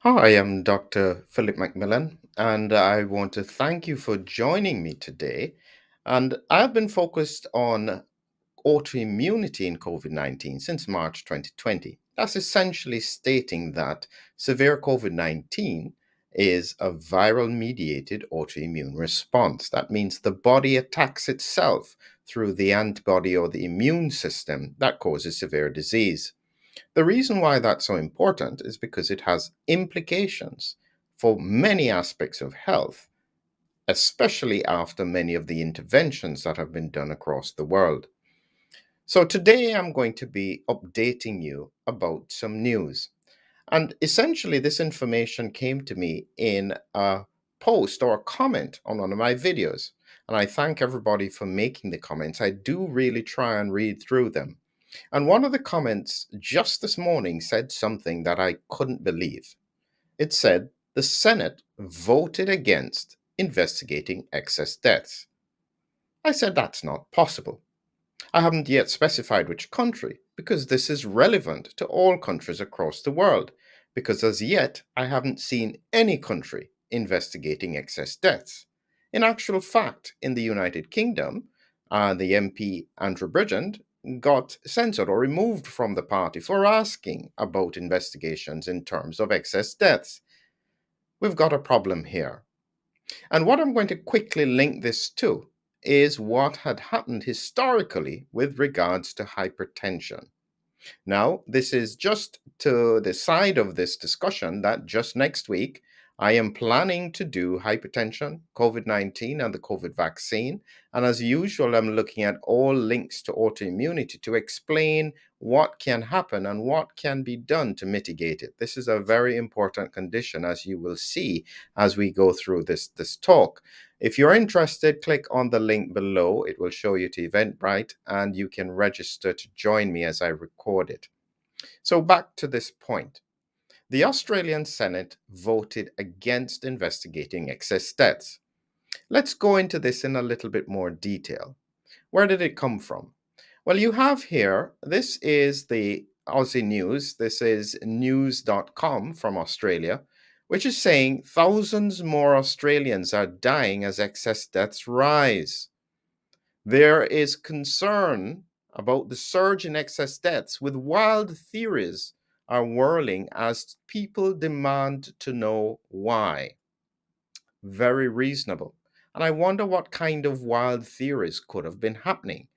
Hi, I'm Dr. Philip McMillan, and I want to thank you for joining me today. And I've been focused on autoimmunity in COVID 19 since March 2020. That's essentially stating that severe COVID 19 is a viral mediated autoimmune response. That means the body attacks itself through the antibody or the immune system that causes severe disease. The reason why that's so important is because it has implications for many aspects of health, especially after many of the interventions that have been done across the world. So, today I'm going to be updating you about some news. And essentially, this information came to me in a post or a comment on one of my videos. And I thank everybody for making the comments. I do really try and read through them. And one of the comments just this morning said something that I couldn't believe. It said the Senate voted against investigating excess deaths. I said that's not possible. I haven't yet specified which country because this is relevant to all countries across the world, because as yet I haven't seen any country investigating excess deaths. In actual fact, in the United Kingdom, the MP Andrew Bridgen got censored or removed from the party for asking about investigations in terms of excess deaths. We've got a problem here. And what I'm going to quickly link this to is what had happened historically with regards to hypertension. Now, this is just to the side of this discussion that just next week I am planning to do hypertension, COVID 19, and the COVID vaccine. And as usual, I'm looking at all links to autoimmunity to explain what can happen and what can be done to mitigate it. This is a very important condition, as you will see as we go through this talk. If you're interested, click on the link below. It will show you to Eventbrite, and you can register to join me as I record it. So, back to this point. The Australian Senate voted against investigating excess deaths. Let's go into this in a little bit more detail. Where did it come from? Well, you have here, this is the Aussie News. This is news.com from Australia, which is saying thousands more Australians are dying as excess deaths rise. There is concern about the surge in excess deaths, with wild theories are whirling as people demand to know why. Very reasonable. And I wonder what kind of wild theories could have been happening.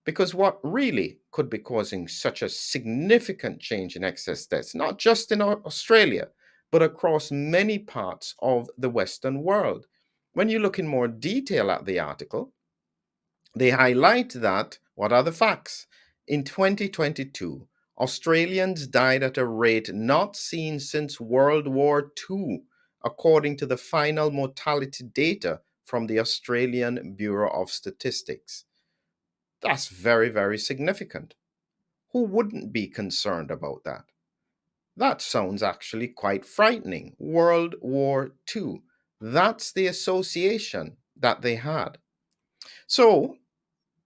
Because what really could be causing such a significant change in excess deaths, not just in Australia, but across many parts of the Western world? When you look in more detail at the article, they highlight that what are the facts? In 2022, Australians died at a rate not seen since World War II, according to the final mortality data from the Australian Bureau of Statistics. That's very, very significant. Who wouldn't be concerned about that? That sounds actually quite frightening. World War II. That's the association that they had. So,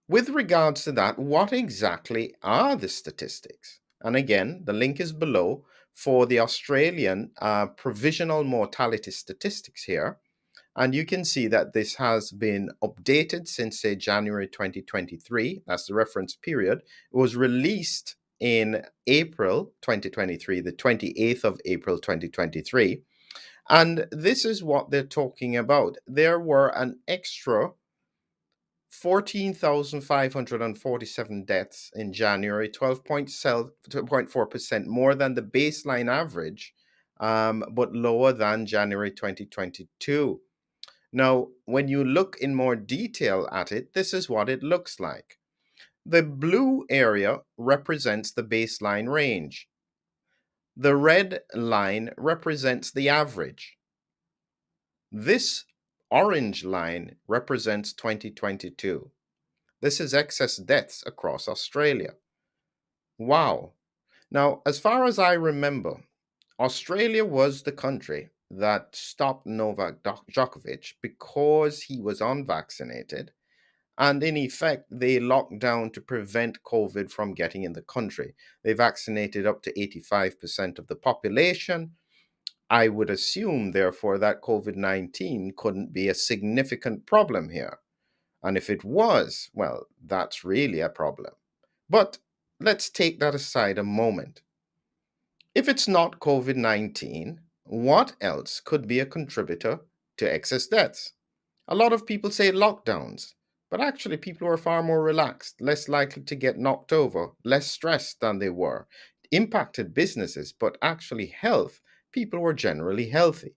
with regards to that, what exactly are the statistics? And again, the link is below for the Australian provisional mortality statistics here. And you can see that this has been updated since, say, January 2023. That's the reference period. It was released in April 2023, the 28th of April 2023. And this is what they're talking about. There were an extra 14,547 deaths in January, 12.4% more than the baseline average, but lower than January 2022. Now, when you look in more detail at it, this is what it looks like. The blue area represents the baseline range. The red line represents the average. This orange line represents 2022. This is excess deaths across Australia. Wow. Now, as far as I remember, Australia was the country that stopped Novak Djokovic because he was unvaccinated. And in effect, they locked down to prevent COVID from getting in the country. They vaccinated up to 85% of the population. I would assume, therefore, that COVID-19 couldn't be a significant problem here. And if it was, well, that's really a problem. But let's take that aside a moment. If it's not COVID-19, what else could be a contributor to excess deaths? A lot of people say lockdowns, but actually, people were far more relaxed, less likely to get knocked over, less stressed than they were. Impacted businesses, but actually, health, people were generally healthy.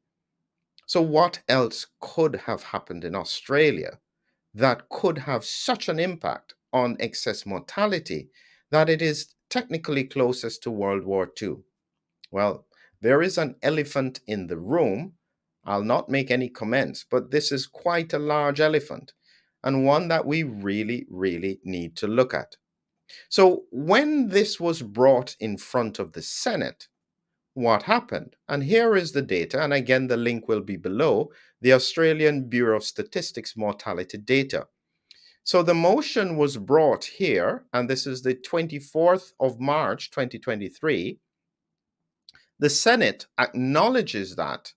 So, what else could have happened in Australia that could have such an impact on excess mortality that it is technically closest to World War II? Well, there is an elephant in the room. I'll not make any comments, but this is quite a large elephant and one that we really, really need to look at. So, when this was brought in front of the Senate, what happened? And here is the data, and again, the link will be below, the Australian Bureau of Statistics mortality data. So the motion was brought here, and this is the 24th of March, 2023. The Senate acknowledges that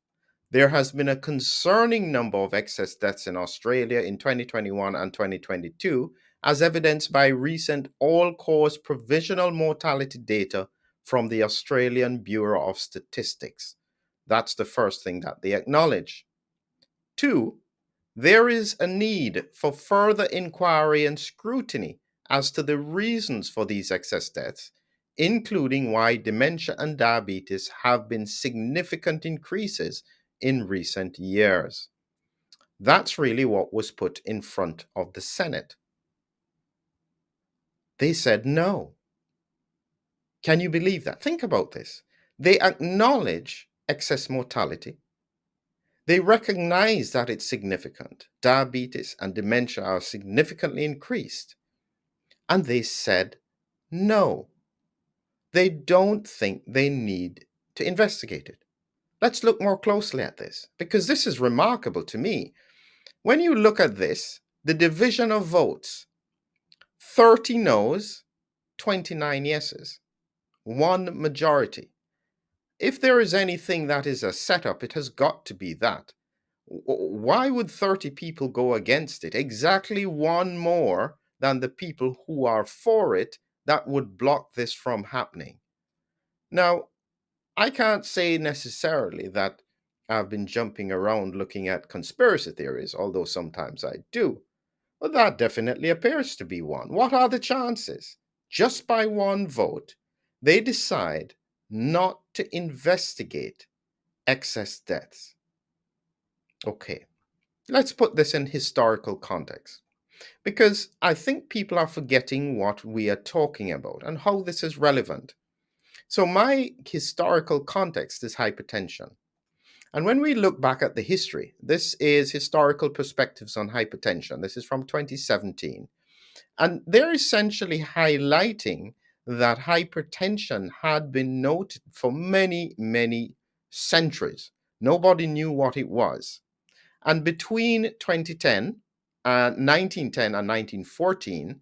there has been a concerning number of excess deaths in Australia in 2021 and 2022, as evidenced by recent all-cause provisional mortality data from the Australian Bureau of Statistics. That's the first thing that they acknowledge. Two, there is a need for further inquiry and scrutiny as to the reasons for these excess deaths, including why dementia and diabetes have been significant increases in recent years. That's really what was put in front of the Senate. They said no. Can you believe that? Think about this. They acknowledge excess mortality. They recognize that it's significant. Diabetes and dementia are significantly increased. And they said no. They don't think they need to investigate it. Let's look more closely at this, because this is remarkable to me. When you look at this, the division of votes, 30 no's, 29 yeses, one majority. If there is anything that is a setup, it has got to be that. Why would 30 people go against it? Exactly one more than the people who are for it that would block this from happening. Now, I can't say necessarily that I've been jumping around looking at conspiracy theories, although sometimes I do. But that definitely appears to be one. What are the chances? Just by one vote, they decide not to investigate excess deaths. Okay, let's put this in historical context, because I think people are forgetting what we are talking about and how this is relevant. So, my historical context is hypertension. And when we look back at the history, this is historical perspectives on hypertension. This is from 2017. And they're essentially highlighting that hypertension had been noted for many, many centuries. Nobody knew what it was. And between 1910 and 1914,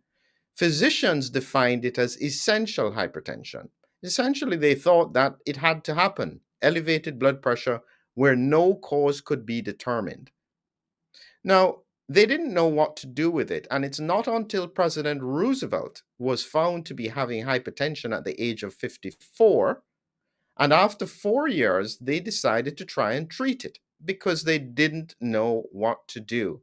physicians defined it as essential hypertension. Essentially, they thought that it had to happen, elevated blood pressure where no cause could be determined. Now, they didn't know what to do with it, and it's not until President Roosevelt was found to be having hypertension at the age of 54, and after 4 years, they decided to try and treat it because they didn't know what to do.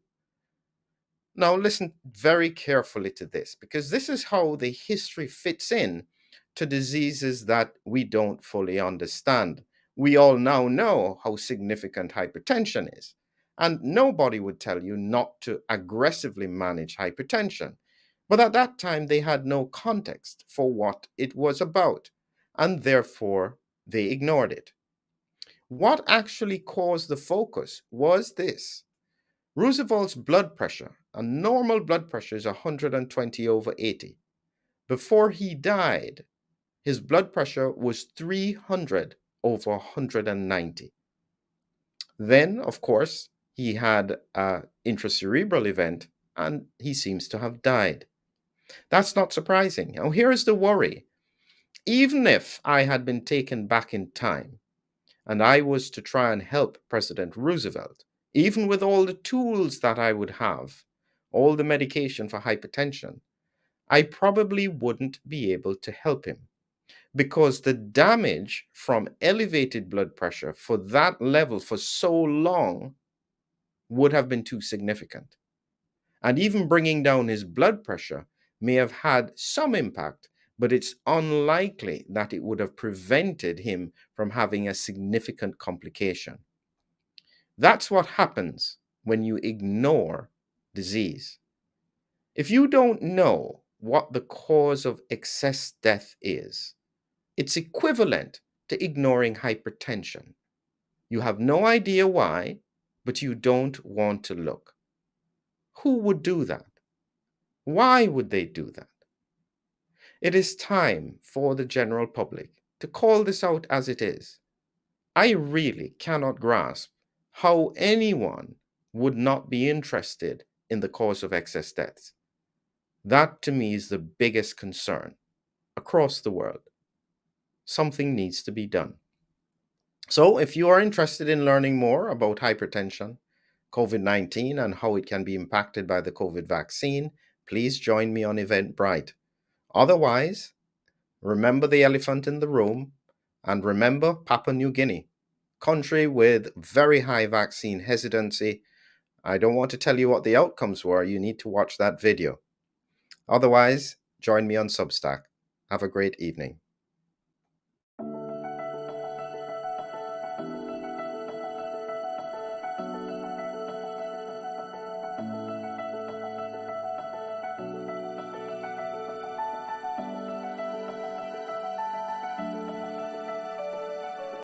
Now, listen very carefully to this, because this is how the history fits in to diseases that we don't fully understand. We all now know how significant hypertension is, and nobody would tell you not to aggressively manage hypertension. But at that time, they had no context for what it was about, and therefore they ignored it. What actually caused the focus was this: Roosevelt's blood pressure, a normal blood pressure is 120 over 80. Before he died, his blood pressure was 300 over 190. Then, of course, he had an intracerebral event and he seems to have died. That's not surprising. Now, here is the worry. Even if I had been taken back in time and I was to try and help President Roosevelt, even with all the tools that I would have, all the medication for hypertension, I probably wouldn't be able to help him because the damage from elevated blood pressure for that level for so long would have been too significant. And even bringing down his blood pressure may have had some impact, but it's unlikely that it would have prevented him from having a significant complication. That's what happens when you ignore disease. If you don't know what the cause of excess death is, it's equivalent to ignoring hypertension. You have no idea why, but you don't want to look. Who would do that? Why would they do that? It is time for the general public to call this out as it is. I really cannot grasp how anyone would not be interested in the cause of excess deaths. That to me is the biggest concern across the world. Something needs to be done. So, if you are interested in learning more about hypertension, COVID-19, and how it can be impacted by the COVID vaccine, please join me on Eventbrite. Otherwise, remember the elephant in the room and remember Papua New Guinea, country with very high vaccine hesitancy. I don't want to tell you what the outcomes were. You need to watch that video. Otherwise, join me on Substack. Have a great evening.